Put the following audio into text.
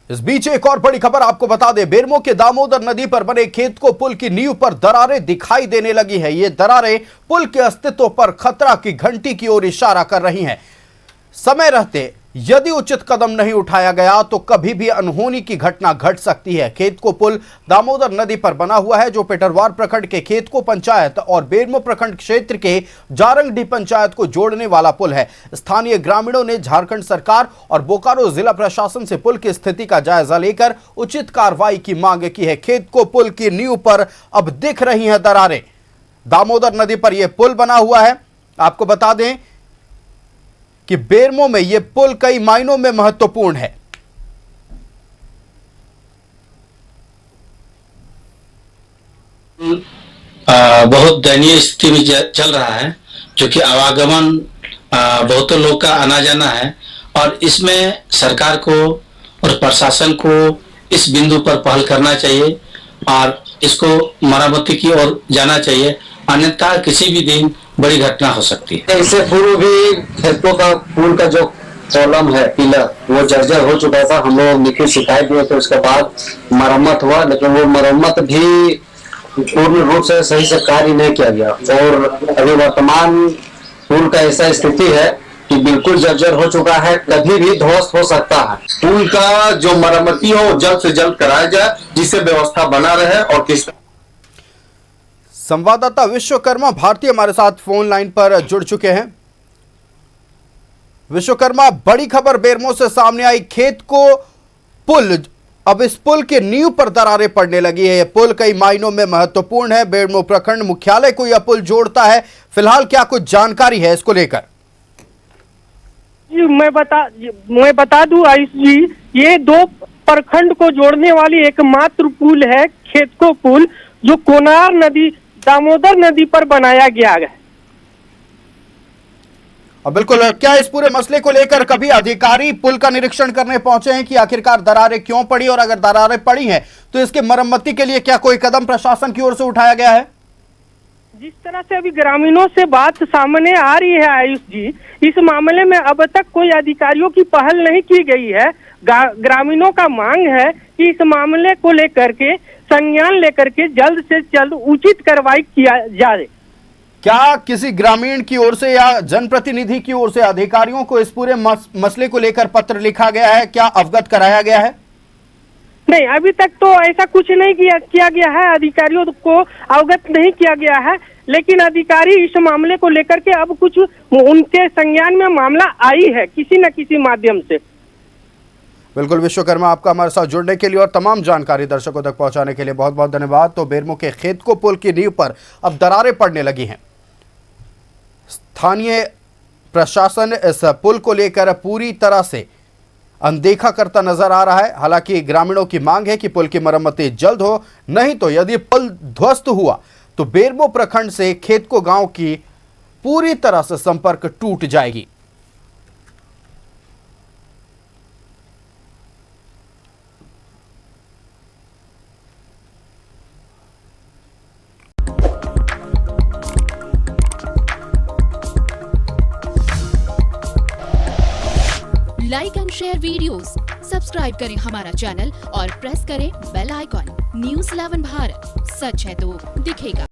इस बीच एक और बड़ी खबर आपको बता दें, बेरमो के दामोदर नदी पर बने खेत को पुल की नींव पर दरारें दिखाई देने लगी है। ये दरारें पुल के अस्तित्व पर खतरा की घंटी की ओर इशारा कर रही हैं। समय रहते यदि उचित कदम नहीं उठाया गया तो कभी भी अनहोनी की घटना घट सकती है। खेत को पुल दामोदर नदी पर बना हुआ है, जो पेटरवार प्रखंड के खेत को पंचायत और बेरमो प्रखंड क्षेत्र के जारंगडी पंचायत को जोड़ने वाला पुल है। स्थानीय ग्रामीणों ने झारखंड सरकार और बोकारो जिला प्रशासन से पुल की स्थिति का जायजा लेकर उचित कार्रवाई की मांग की है। खेत को पुल की नींव पर अब दिख रही हैं दरारें। दामोदर नदी पर यह पुल बना हुआ है। आपको बता दें कि बेरमो में यह पुल कई मायनों में महत्वपूर्ण है। बहुत दयनीय स्थिति में चल रहा है, जो कि आवागमन बहुतों लोग का आना जाना है और इसमें सरकार को और प्रशासन को इस बिंदु पर पहल करना चाहिए और इसको मरम्मती की ओर जाना चाहिए, अन्यथा किसी भी दिन बड़ी घटना हो सकती है। इससे पूर्व भी खेतों का पुल का जो कॉलम है पिलर वो जर्जर हो चुका था। हम लोग लिखित शिकायत दिए थे, उसके बाद मरम्मत हुआ, लेकिन वो मरम्मत भी पूर्ण रूप से सही से कार्य नहीं किया गया और अभी वर्तमान पुल का ऐसा स्थिति है कि बिल्कुल जर्जर हो चुका है, कभी भी ध्वस्त हो सकता है। पुल का जो मरम्मती हो जल्द से जल्द कराया जाए, जिससे व्यवस्था बना रहे और किस संवाददाता विश्वकर्मा भारती हमारे साथ फोन लाइन पर जुड़ चुके हैं। विश्वकर्मा, बड़ी खबर बेरमो से सामने आई। खेत को पुल, अब इस पुल के नींव पर दरारें पड़ने लगी है। यह पुल कई मायनों में महत्वपूर्ण है। बेरमो प्रखंड मुख्यालय को यह पुल जोड़ता है। फिलहाल क्या कुछ जानकारी है इसको लेकर? मैं बता दूं आयुष जी, ये दो प्रखंड को जोड़ने वाली एकमात्र पुल है खेत को पुल, जो कोनार नदी दामोदर नदी पर बनाया गया है। और बिल्कुल, क्या इस पूरे मसले को लेकर कभी अधिकारी पुल का निरीक्षण करने पहुंचे हैं कि आखिरकार दरारें क्यों पड़ी, और अगर दरारें पड़ी हैं तो इसके मरम्मती के लिए क्या कोई कदम प्रशासन की ओर से उठाया गया है? जिस तरह से अभी ग्रामीणों से बात सामने आ रही है आयुष जी, इस मामले में अब तक कोई अधिकारियों की पहल नहीं की गई है। ग्रामीणों का मांग है कि इस मामले को लेकर के संज्ञान लेकर के जल्द से जल्द उचित कार्रवाई किया जाए। क्या किसी ग्रामीण की ओर से या जनप्रतिनिधि की ओर से अधिकारियों को इस पूरे मसले को लेकर पत्र लिखा गया है? क्या अवगत कराया गया है? नहीं, अभी तक तो ऐसा कुछ नहीं किया गया है। अधिकारियों को अवगत नहीं किया गया है, लेकिन अधिकारी इस मामले को लेकर के अब कुछ उनके संज्ञान में मामला आई है किसी न किसी माध्यम से। बिल्कुल विश्वकर्मा, आपका हमारे साथ जुड़ने के लिए और तमाम जानकारी दर्शकों तक पहुंचाने के लिए बहुत बहुत धन्यवाद। तो बेरमो के खेत को पुल की नींव पर अब दरारें पड़ने लगी हैं। स्थानीय प्रशासन इस पुल को लेकर पूरी तरह से अनदेखा करता नजर आ रहा है। हालांकि ग्रामीणों की मांग है कि पुल की मरम्मती जल्द हो, नहीं तो यदि पुल ध्वस्त हुआ तो बेरमो प्रखंड से खेत को गांव की पूरी तरह से संपर्क टूट जाएगी। Like and share videos, subscribe करें हमारा चैनल और प्रेस करें बेल आइकॉन। न्यूज़ 11 भारत, सच है तो दिखेगा।